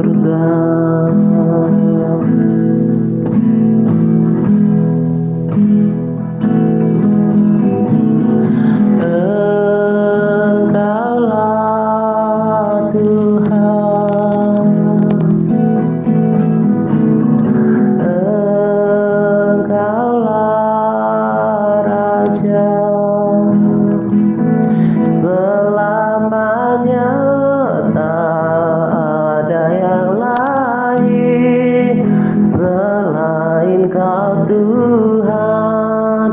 surga. Engkaulah Tuhan, Engkaulah Raja, selamanya tak ada yang lain selain Kau Tuhan,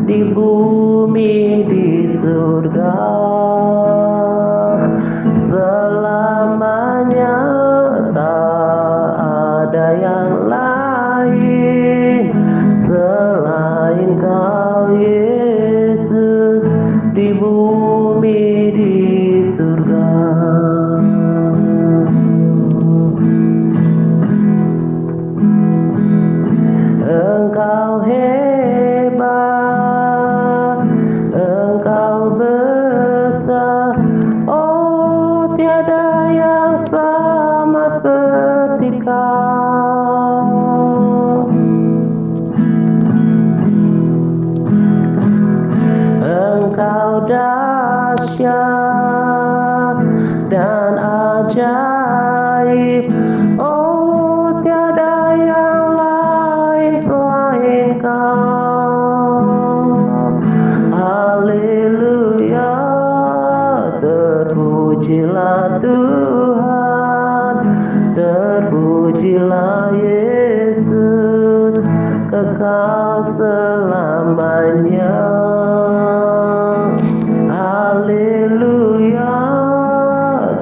di bumi di surga. Selamanya tak ada yang lain selain Kau Yesus, di bumi di surga. Engkau hebat, Engkau besar, oh tiada yang sama seperti Kau. Engkau dahsyat dan ajaib, oh tiada yang lain selain Kau. Haleluya, terpujilah Tuhan, terpujilah Yesus, kekal selamanya. Haleluya,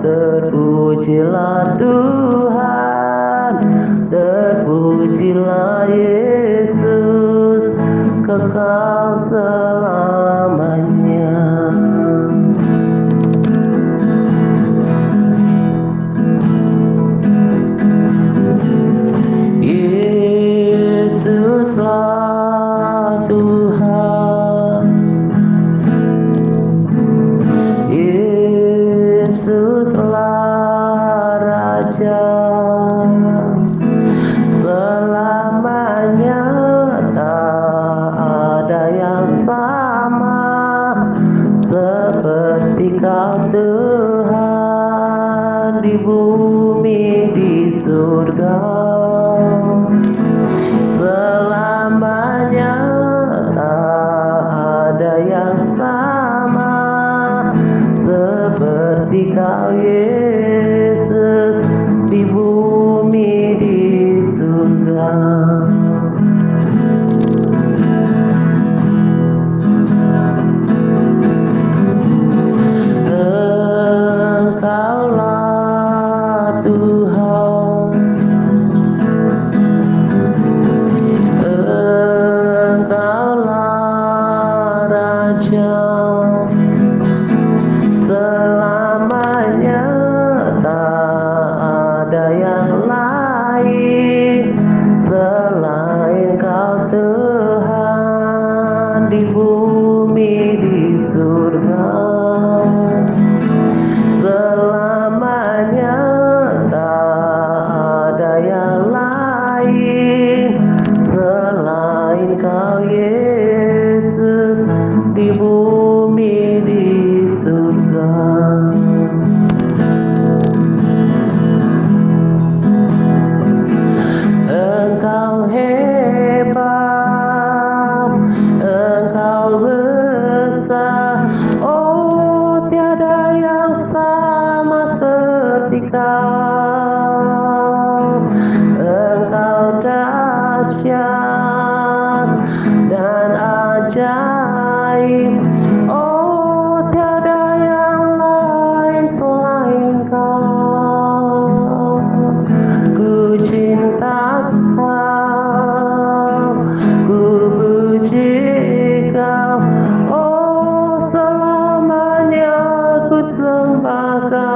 terpujilah Tuhan, terpujilah Yesus, kekal selamanya. Yesuslah Tuhan, Yesuslah Raja, selamanya tak ada yang sama seperti Kau Tuhan, di bumi di surga. Selamanya tak ada yang sama seperti Kau Yesus, di bumi di surga. Engkaulah Tuhan, Engkaulah Raja, selamanya tak ada yang lain selain Kau Tuhan, di bumi di surga. Selamanya tak ada yang lain selain Kau Yesus, di bumi di surga. Engkau hebat, Engkau besar, oh tiada yang sama seperti Kau. Engkau dahsyat dan ajaib, oh tiada yang lain selain Kau. Ku cinta Kau, ku puji Kau, oh selamanya ku sembah Kau.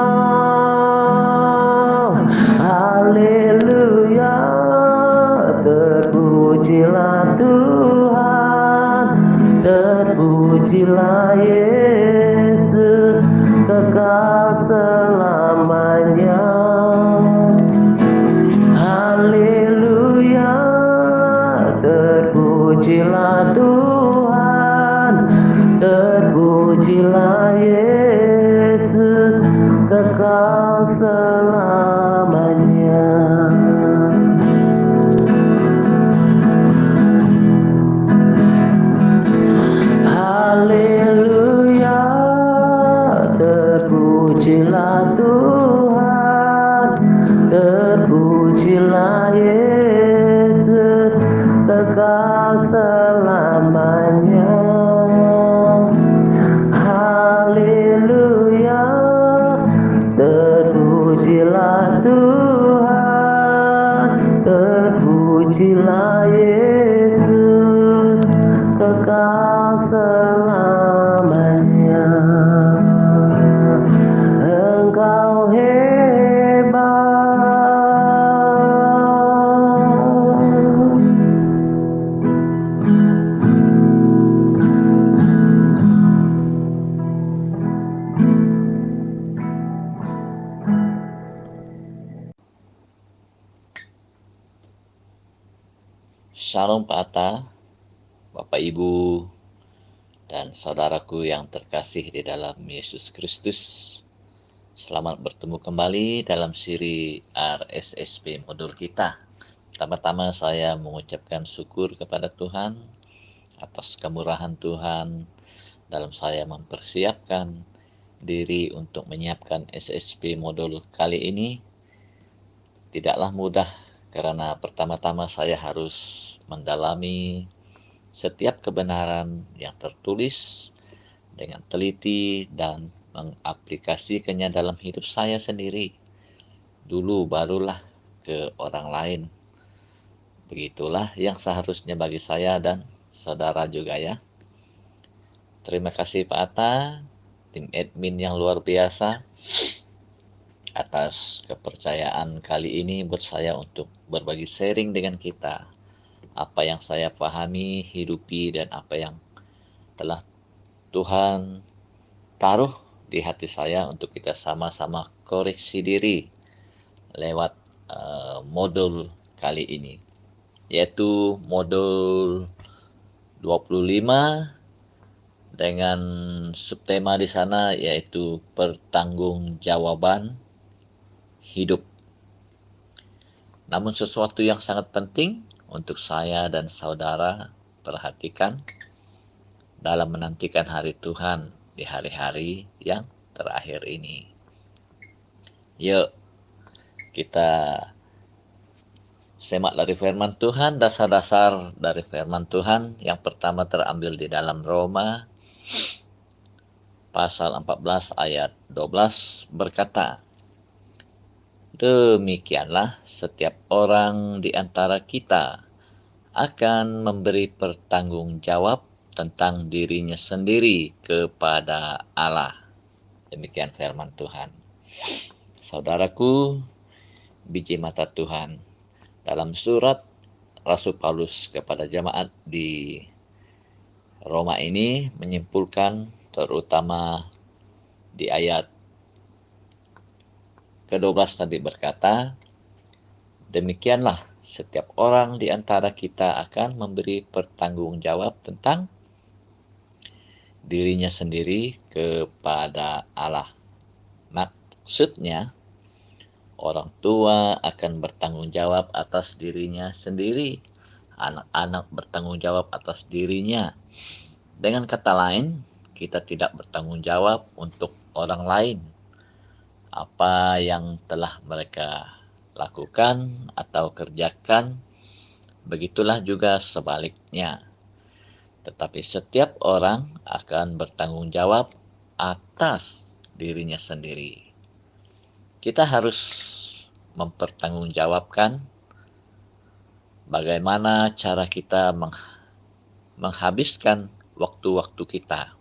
Terpujilah Tuhan, terpujilah Yesus, kekal selamanya. Haleluya, terpujilah Tuhan, terpujilah Yesus, kekal selamanya. Haleluya, terpujilah Tuhan, terpujilah Yesus, kekal selamanya. Engkau hebat, Shalom Pak Atta, Bapak Ibu, dan saudaraku yang terkasih di dalam Yesus Kristus. Selamat bertemu kembali dalam siri RSSP modul kita. Pertama-tama saya mengucapkan syukur kepada Tuhan atas kemurahan Tuhan dalam saya mempersiapkan diri untuk menyiapkan SSP modul kali ini. Tidaklah mudah karena pertama-tama saya harus mendalami setiap kebenaran yang tertulis dengan teliti dan mengaplikasikannya dalam hidup saya sendiri. Dulu barulah ke orang lain. Begitulah yang seharusnya bagi saya dan saudara juga ya. Terima kasih Pak Atta, tim admin yang luar biasa atas kepercayaan kali ini buat saya untuk berbagi sharing dengan kita. Apa yang saya pahami, hidupi, dan apa yang telah Tuhan taruh di hati saya untuk kita sama-sama koreksi diri lewat modul kali ini, yaitu modul 25 dengan subtema di sana yaitu pertanggungjawaban hidup. Namun sesuatu yang sangat penting untuk saya dan saudara perhatikan dalam menantikan hari Tuhan di hari-hari yang terakhir ini. Yuk, kita semak dari firman Tuhan, dasar-dasar dari firman Tuhan. Yang pertama terambil di dalam Roma pasal 14 ayat 12 berkata, demikianlah setiap orang di antara kita akan memberi pertanggungjawab tentang dirinya sendiri kepada Allah. Demikian firman Tuhan. Saudaraku, biji mata Tuhan, dalam surat Rasul Paulus kepada jemaat di Roma ini menyimpulkan terutama di ayat ke-12 tadi berkata, demikianlah setiap orang di antara kita akan memberi pertanggungjawab tentang dirinya sendiri kepada Allah. Maksudnya, orang tua akan bertanggung jawab atas dirinya sendiri. Anak-anak bertanggung jawab atas dirinya. Dengan kata lain, kita tidak bertanggung jawab untuk orang lain. Apa yang telah mereka lakukan atau kerjakan, begitulah juga sebaliknya. Tetapi setiap orang akan bertanggung jawab atas dirinya sendiri. Kita harus mempertanggungjawabkan bagaimana cara kita menghabiskan waktu-waktu kita.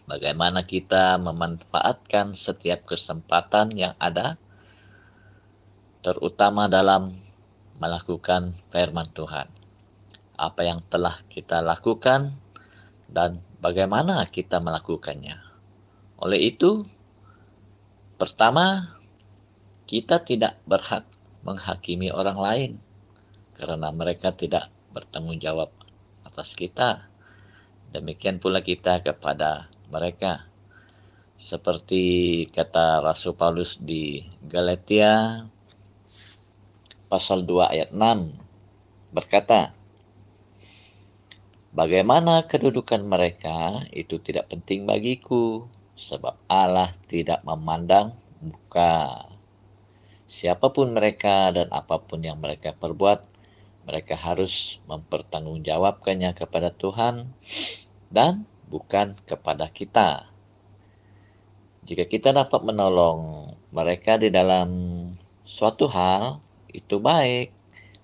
Bagaimana kita memanfaatkan setiap kesempatan yang ada, terutama dalam melakukan firman Tuhan. Apa yang telah kita lakukan dan bagaimana kita melakukannya. Oleh itu, pertama, kita tidak berhak menghakimi orang lain karena mereka tidak bertanggung jawab atas kita. Demikian pula kita kepada mereka. Seperti kata Rasul Paulus di Galatia pasal 2 ayat 6 berkata, bagaimana kedudukan mereka itu tidak penting bagiku, sebab Allah tidak memandang muka. Siapapun mereka dan apapun yang mereka perbuat, mereka harus mempertanggungjawabkannya kepada Tuhan dan bukan kepada kita. Jika kita dapat menolong mereka di dalam suatu hal, itu baik.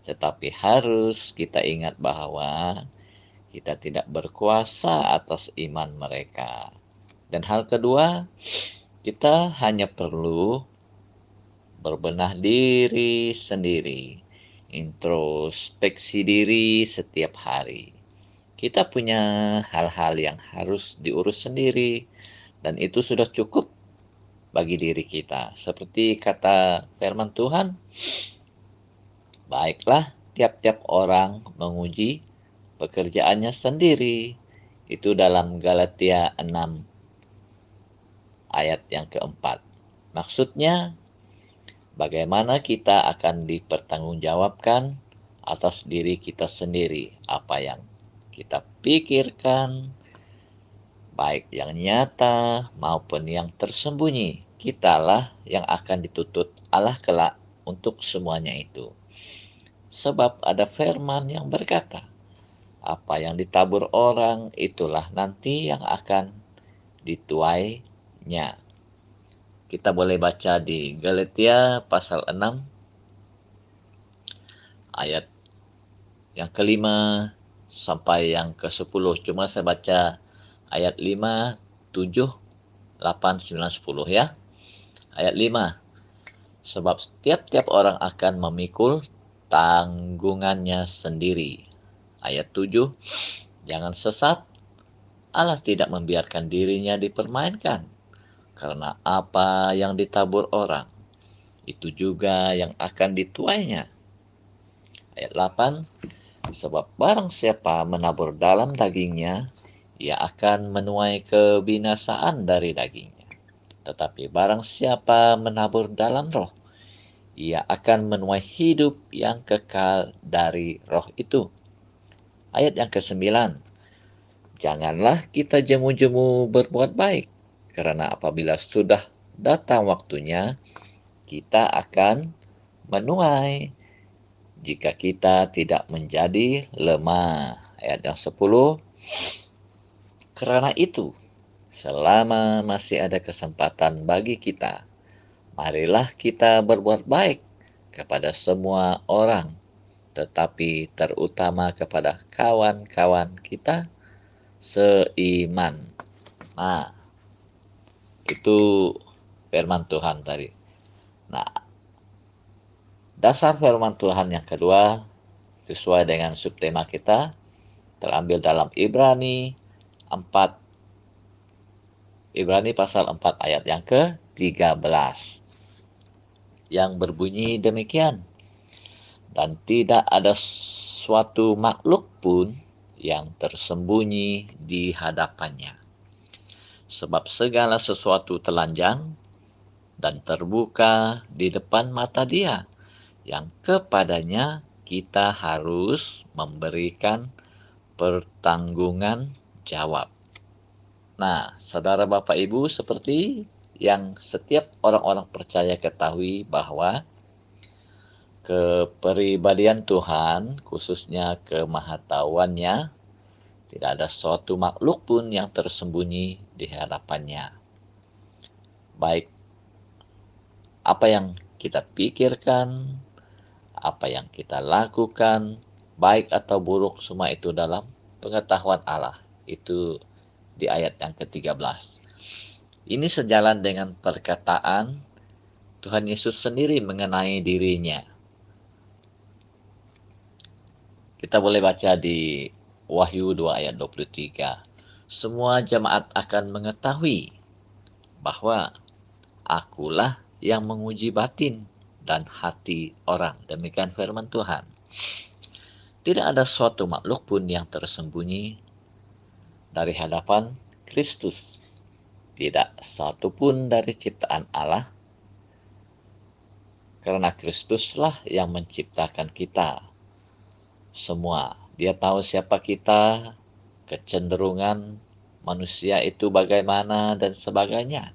Tetapi harus kita ingat bahwa kita tidak berkuasa atas iman mereka. Dan hal kedua, kita hanya perlu berbenah diri sendiri, introspeksi diri setiap hari. Kita punya hal-hal yang harus diurus sendiri, dan itu sudah cukup bagi diri kita. Seperti kata firman Tuhan, baiklah tiap-tiap orang menguji pekerjaannya sendiri. Itu dalam Galatia 6 ayat yang keempat. Maksudnya, bagaimana kita akan dipertanggungjawabkan atas diri kita sendiri. Apa yang kita pikirkan, baik yang nyata maupun yang tersembunyi, kitalah yang akan dituntut Allah kelak untuk semuanya itu. Sebab ada firman yang berkata, apa yang ditabur orang itulah nanti yang akan dituainya. Kita boleh baca di Galatia pasal 6 ayat yang kelima sampai yang ke-10. Cuma saya baca ayat 5, 7, 8, 9, 10 ya. Ayat 5. Sebab tiap-tiap orang akan memikul tanggungannya sendiri. Ayat 7. Jangan sesat, Allah tidak membiarkan dirinya dipermainkan. Karena apa yang ditabur orang, itu juga yang akan dituainya. Ayat 8. Sebab barang siapa menabur dalam dagingnya, ia akan menuai kebinasaan dari dagingnya. Tetapi barang siapa menabur dalam roh, ia akan menuai hidup yang kekal dari roh itu. Ayat yang ke-9. Janganlah kita jemu-jemu berbuat baik, karena apabila sudah datang waktunya, kita akan menuai jika kita tidak menjadi lemah. Ayat yang 10. Karena itu, selama masih ada kesempatan bagi kita, marilah kita berbuat baik kepada semua orang, tetapi terutama kepada kawan-kawan kita seiman. Nah, itu firman Tuhan tadi. Nah, dasar firman Tuhan yang kedua sesuai dengan subtema kita terambil dalam Ibrani pasal 4 ayat yang ke-13 yang berbunyi demikian. Dan tidak ada suatu makhluk pun yang tersembunyi di hadapannya. Sebab segala sesuatu telanjang dan terbuka di depan mata Dia, yang kepadanya kita harus memberikan pertanggungan jawab. Nah, saudara Bapak Ibu, seperti yang setiap orang-orang percaya ketahui bahwa kepribadian Tuhan, khususnya kemahatauannya, tidak ada suatu makhluk pun yang tersembunyi di hadapannya. Baik apa yang kita pikirkan, apa yang kita lakukan, baik atau buruk, semua itu dalam pengetahuan Allah. Itu di ayat yang ke-13. Ini sejalan dengan perkataan Tuhan Yesus sendiri mengenai dirinya. Kita boleh baca di Wahyu 2 ayat 23. Semua jemaat akan mengetahui bahwa akulah yang menguji batin dan hati orang. Demikian firman Tuhan. Tidak ada suatu makhluk pun yang tersembunyi dari hadapan Kristus. Tidak satu pun dari ciptaan Allah, karena Kristuslah yang menciptakan kita semua. Dia tahu siapa kita, kecenderungan manusia itu bagaimana, dan sebagainya.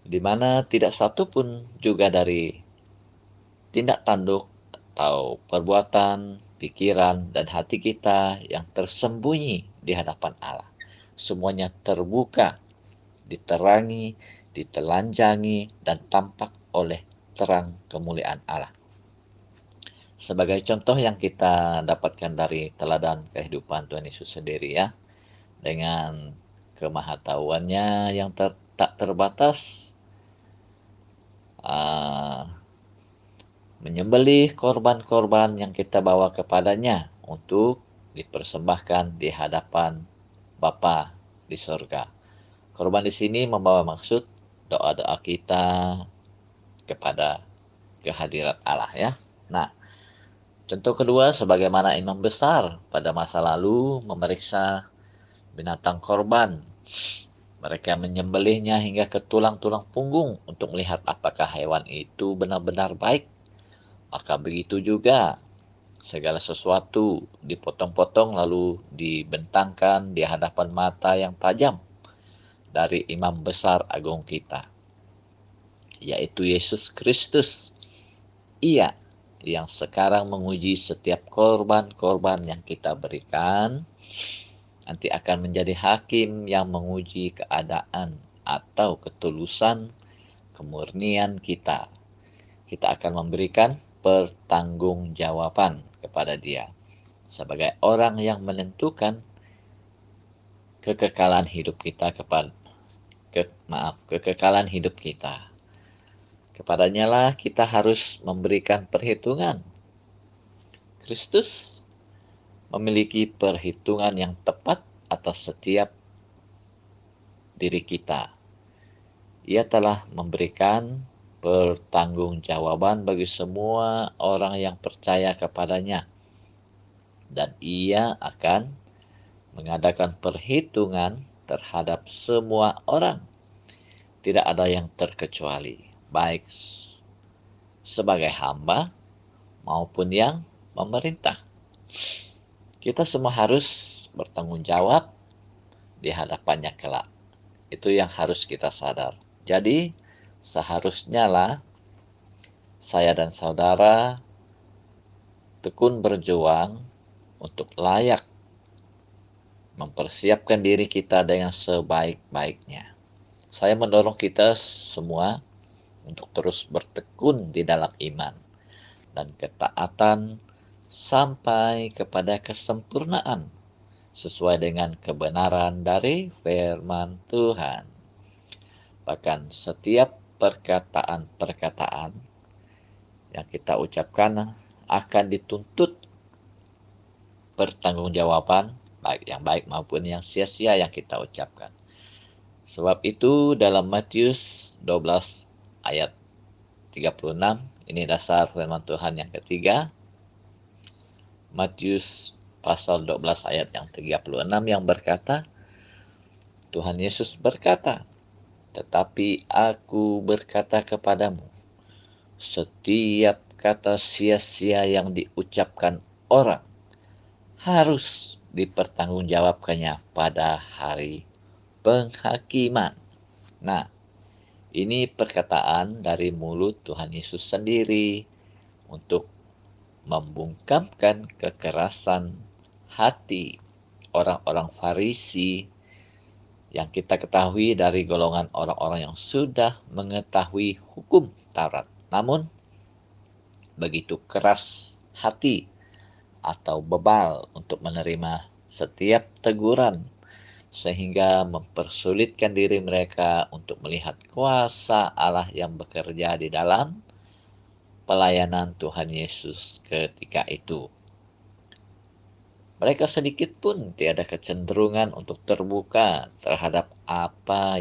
Di mana tidak satu pun juga dari tindak tanduk atau perbuatan, pikiran, dan hati kita yang tersembunyi di hadapan Allah. Semuanya terbuka, diterangi, ditelanjangi, dan tampak oleh terang kemuliaan Allah. Sebagai contoh yang kita dapatkan dari teladan kehidupan Tuhan Yesus sendiri ya, dengan kemahatauannya yang tak terbatas, uh, menyembelih korban-korban yang kita bawa kepadanya untuk dipersembahkan di hadapan Bapa di sorga. Korban di sini membawa maksud doa-doa kita kepada kehadirat Allah ya. Nah, contoh kedua, sebagaimana imam besar pada masa lalu memeriksa binatang korban. Mereka menyembelihnya hingga ke tulang-tulang punggung untuk melihat apakah hewan itu benar-benar baik. Maka begitu juga segala sesuatu dipotong-potong lalu dibentangkan di hadapan mata yang tajam dari imam besar agung kita, yaitu Yesus Kristus. Ia yang sekarang menguji setiap korban-korban yang kita berikan, nanti akan menjadi hakim yang menguji keadaan atau ketulusan kemurnian kita. Kita akan memberikan pertanggungjawaban kepada Dia sebagai orang yang menentukan kekekalan hidup kita kekekalan hidup kita. Kepadanya lah kita harus memberikan perhitungan. Kristus memiliki perhitungan yang tepat atas setiap diri kita. Ia telah memberikan pertanggungjawaban bagi semua orang yang percaya kepadanya, dan ia akan mengadakan perhitungan terhadap semua orang. Tidak ada yang terkecuali, baik sebagai hamba maupun yang memerintah. Kita semua harus bertanggung jawab di hadapannya kelak. Itu yang harus kita sadar. Jadi seharusnya lah saya dan saudara tekun berjuang untuk layak mempersiapkan diri kita dengan sebaik-baiknya. Saya mendorong kita semua untuk terus bertekun di dalam iman dan ketaatan sampai kepada kesempurnaan sesuai dengan kebenaran dari firman Tuhan. Bahkan setiap perkataan-perkataan yang kita ucapkan akan dituntut pertanggungjawaban, baik yang baik maupun yang sia-sia yang kita ucapkan. Sebab itu dalam Matius 12 ayat 36, ini dasar firman Tuhan yang ketiga. Matius pasal 12 ayat yang 36 yang berkata, Tuhan Yesus berkata, tetapi aku berkata kepadamu, setiap kata sia-sia yang diucapkan orang harus dipertanggungjawabkannya pada hari penghakiman. Nah, ini perkataan dari mulut Tuhan Yesus sendiri untuk membungkamkan kekerasan hati orang-orang Farisi yang kita ketahui dari golongan orang-orang yang sudah mengetahui hukum Taurat, namun begitu keras hati atau bebal untuk menerima setiap teguran, sehingga mempersulitkan diri mereka untuk melihat kuasa Allah yang bekerja di dalam pelayanan Tuhan Yesus ketika itu. Mereka sedikit pun tiada kecenderungan untuk terbuka terhadap apa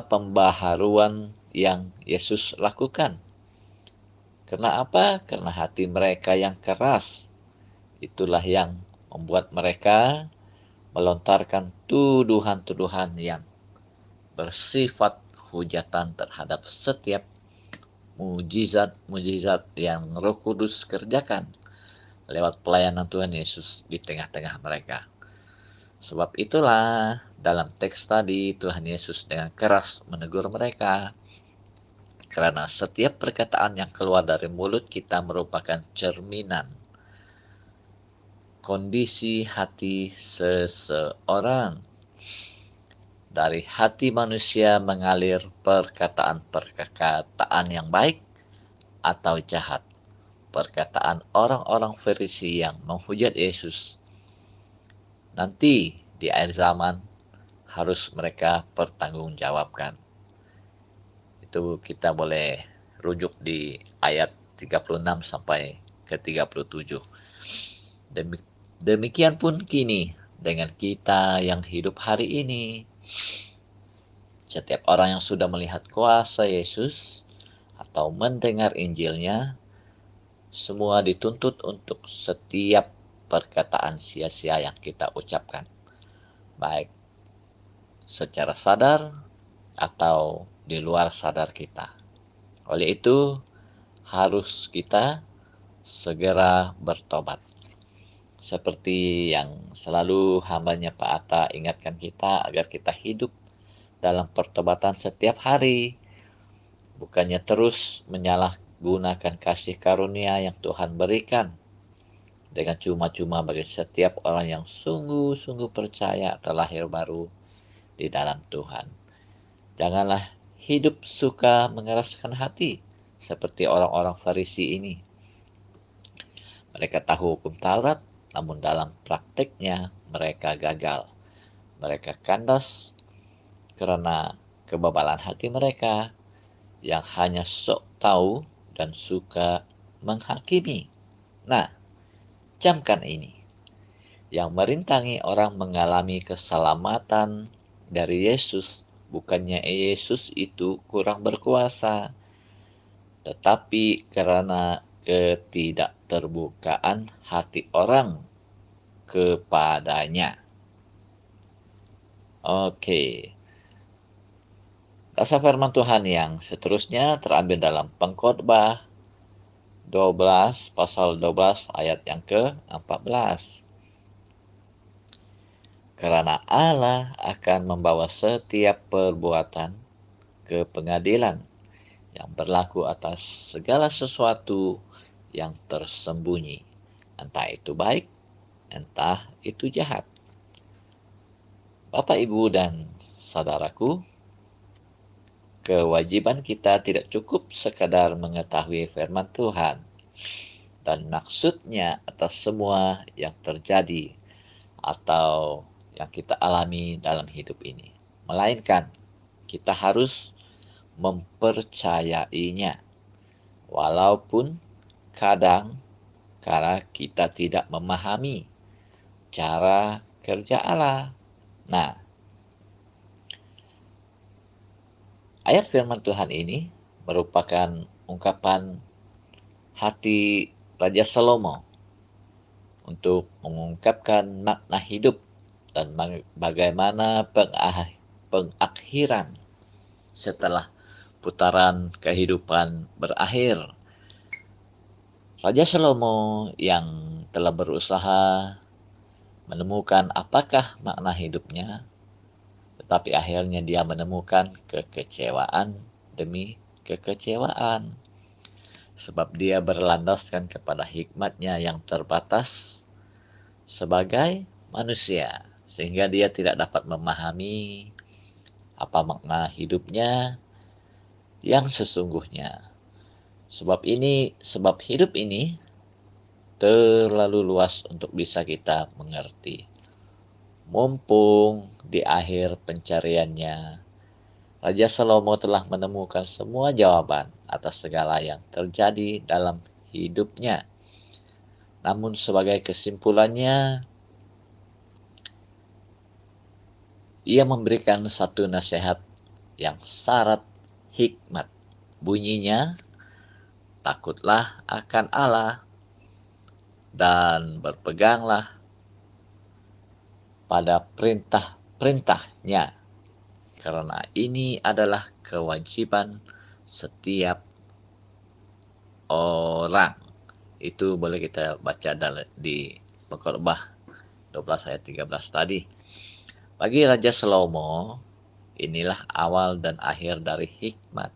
pembaharuan yang Yesus lakukan. Karena apa? Karena hati mereka yang keras. Itulah yang membuat mereka melontarkan tuduhan-tuduhan yang bersifat hujatan terhadap setiap mujizat-mujizat yang Roh Kudus kerjakan lewat pelayanan Tuhan Yesus di tengah-tengah mereka. Sebab itulah dalam teks tadi Tuhan Yesus dengan keras menegur mereka, karena setiap perkataan yang keluar dari mulut kita merupakan cerminan kondisi hati seseorang. Dari hati manusia mengalir perkataan-perkataan yang baik atau jahat. Perkataan orang-orang Farisi yang menghujat Yesus nanti di akhir zaman harus mereka pertanggungjawabkan. Itu kita boleh rujuk di ayat 36 sampai ke 37. Demikian pun kini dengan kita yang hidup hari ini. Setiap orang yang sudah melihat kuasa Yesus atau mendengar Injilnya, semua dituntut untuk setiap perkataan sia-sia yang kita ucapkan, baik secara sadar atau di luar sadar kita. Oleh itu, harus kita segera bertobat. Seperti yang selalu hambanya Pak Atta ingatkan kita agar kita hidup dalam pertobatan setiap hari, bukannya terus menyalahgunakan kasih karunia yang Tuhan berikan dengan cuma-cuma bagi setiap orang yang sungguh-sungguh percaya terlahir baru di dalam Tuhan. Janganlah hidup suka mengeraskan hati seperti orang-orang Farisi ini. Mereka tahu hukum Taurat, namun dalam praktiknya mereka gagal. Mereka kandas karena kebebalan hati mereka yang hanya sok tahu dan suka menghakimi. Nah, camkan ini. Yang merintangi orang mengalami keselamatan dari Yesus, bukannya Yesus itu kurang berkuasa, tetapi karena ketidakterbukaan hati orang kepadanya. Oke, dasar firman Tuhan yang seterusnya terambil dalam Pengkhotbah 12, pasal 12 ayat yang ke-14. Karena Allah akan membawa setiap perbuatan ke pengadilan yang berlaku atas segala sesuatu yang tersembunyi, entah itu baik, entah itu jahat. Bapak, Ibu, dan saudaraku, kewajiban kita tidak cukup sekadar mengetahui firman Tuhan dan maksudnya atas semua yang terjadi atau yang kita alami dalam hidup ini. Melainkan kita harus mempercayainya. Walaupun kadang karena kita tidak memahami cara kerja Allah. Nah, ayat firman Tuhan ini merupakan ungkapan hati Raja Salomo untuk mengungkapkan makna hidup dan bagaimana pengakhiran setelah putaran kehidupan berakhir. Raja Salomo yang telah berusaha menemukan apakah makna hidupnya, tetapi akhirnya dia menemukan kekecewaan demi kekecewaan. Sebab dia berlandaskan kepada hikmatnya yang terbatas sebagai manusia, sehingga dia tidak dapat memahami apa makna hidupnya yang sesungguhnya. Sebab hidup ini terlalu luas untuk bisa kita mengerti. Mumpung di akhir pencariannya, Raja Salomo telah menemukan semua jawaban atas segala yang terjadi dalam hidupnya. Namun sebagai kesimpulannya, ia memberikan satu nasihat yang syarat hikmat. Bunyinya, takutlah akan Allah dan berpeganglah pada perintah-perintahnya, karena ini adalah kewajiban setiap orang. Itu boleh kita baca di Pengkhotbah 12 ayat 13 tadi. Bagi Raja Salomo, inilah awal dan akhir dari hikmat.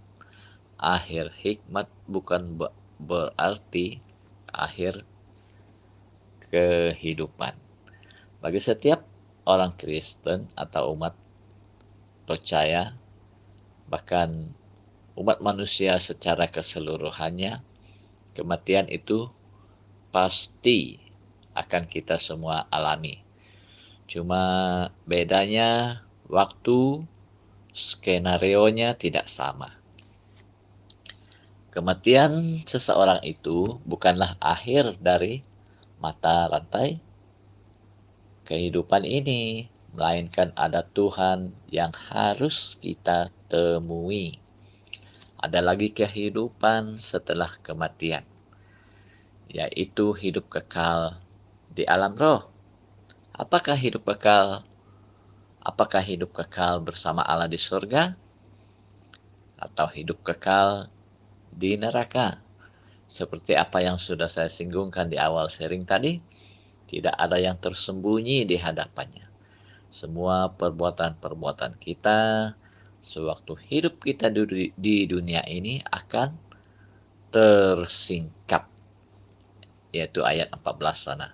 Akhir hikmat bukan berarti akhir kehidupan. Bagi setiap orang Kristen atau umat percaya, bahkan umat manusia secara keseluruhannya, kematian itu pasti akan kita semua alami. Cuma bedanya waktu, skenarionya tidak sama. Kematian seseorang itu bukanlah akhir dari mata rantai kehidupan ini, melainkan ada Tuhan yang harus kita temui. Ada lagi kehidupan setelah kematian, yaitu hidup kekal di alam roh. Apakah hidup kekal? Apakah hidup kekal bersama Allah di surga? Atau hidup kekal di neraka? Seperti apa yang sudah saya singgungkan di awal sharing tadi, tidak ada yang tersembunyi di hadapannya. Semua perbuatan-perbuatan kita sewaktu hidup kita di dunia ini akan tersingkap, yaitu ayat 14 sana.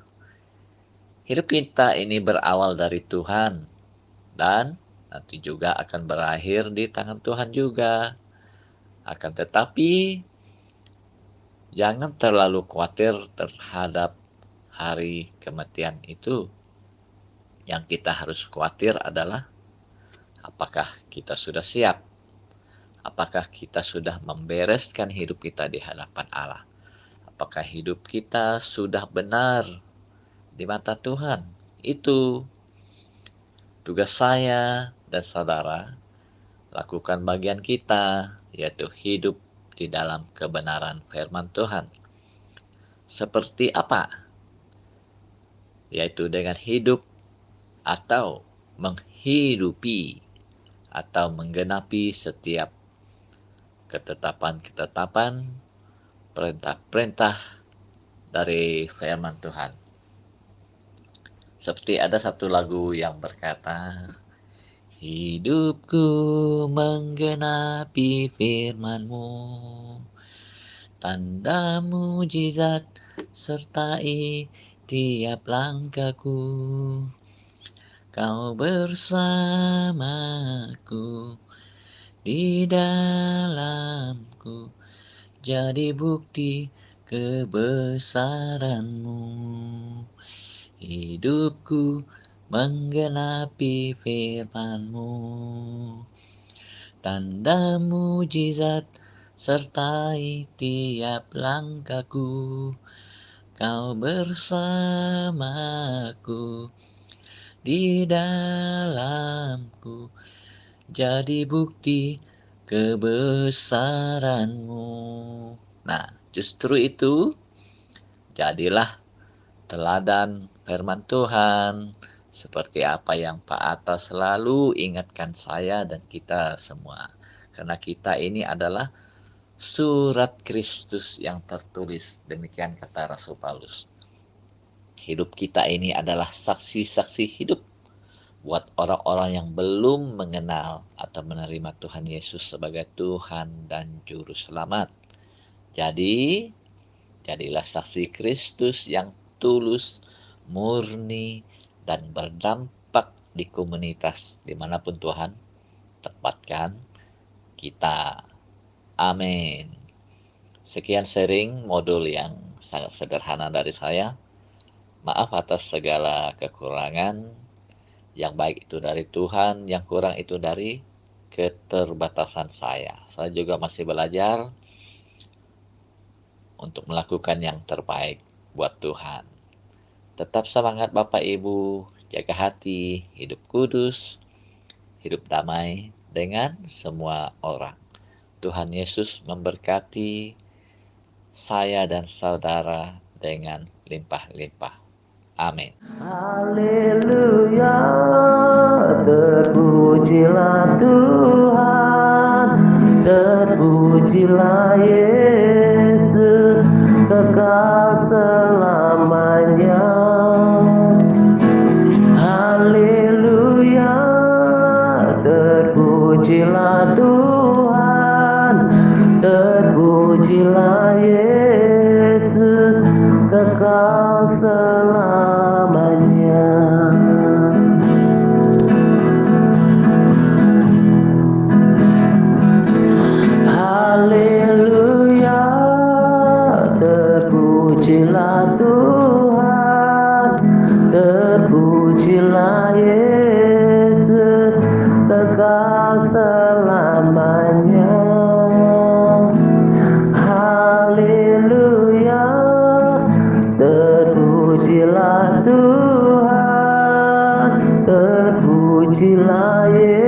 Hidup kita ini berawal dari Tuhan dan nanti juga akan berakhir di tangan Tuhan juga. Akan tetapi jangan terlalu khawatir terhadap hari kematian itu. Yang kita harus khawatir adalah apakah kita sudah siap? Apakah kita sudah membereskan hidup kita di hadapan Allah? Apakah hidup kita sudah benar di mata Tuhan? Itu tugas saya dan saudara, lakukan bagian kita, yaitu hidup di dalam kebenaran firman Tuhan. Seperti apa? Yaitu dengan hidup atau menghidupi atau menggenapi setiap ketetapan-ketetapan, perintah-perintah dari firman Tuhan. Seperti ada satu lagu yang berkata, hidupku menggenapi firman-Mu, tanda mujizat sertai tiap langkahku. Kau bersamaku di dalamku, jadi bukti kebesaran-Mu. Hidupku menggenapi firman-Mu, tanda mujizat sertai tiap langkahku. Kau bersamaku di dalamku, jadi bukti kebesaran-Mu. Nah, justru itu, jadilah teladan firman Tuhan, seperti apa yang Pak Atta selalu ingatkan saya dan kita semua. Karena kita ini adalah surat Kristus yang tertulis, demikian kata Rasul Paulus. Hidup kita ini adalah saksi-saksi hidup buat orang-orang yang belum mengenal atau menerima Tuhan Yesus sebagai Tuhan dan Juru Selamat. Jadi, jadilah saksi Kristus yang tulus, murni, dan berdampak di komunitas dimanapun Tuhan tempatkan kita. Amin. Sekian sharing modul yang sangat sederhana dari saya. Maaf atas segala kekurangan. Yang baik itu dari Tuhan, yang kurang itu dari keterbatasan saya. Saya juga masih belajar untuk melakukan yang terbaik buat Tuhan. Tetap semangat Bapak Ibu, jaga hati, hidup kudus, hidup damai dengan semua orang. Tuhan Yesus memberkati. saya dan saudara dengan limpah-limpah. Amin. Haleluya, terpujilah Tuhan, terpujilah Yesus, kekal selamanya. Haleluya, terpujilah Tuhan, terpujilah Yesus, kekal selamanya. Haleluya, terpujilah Tuhan, terpujilah Yesus, kekal selamanya. Haleluya, terpujilah Tuhan, terpujilah Yesus,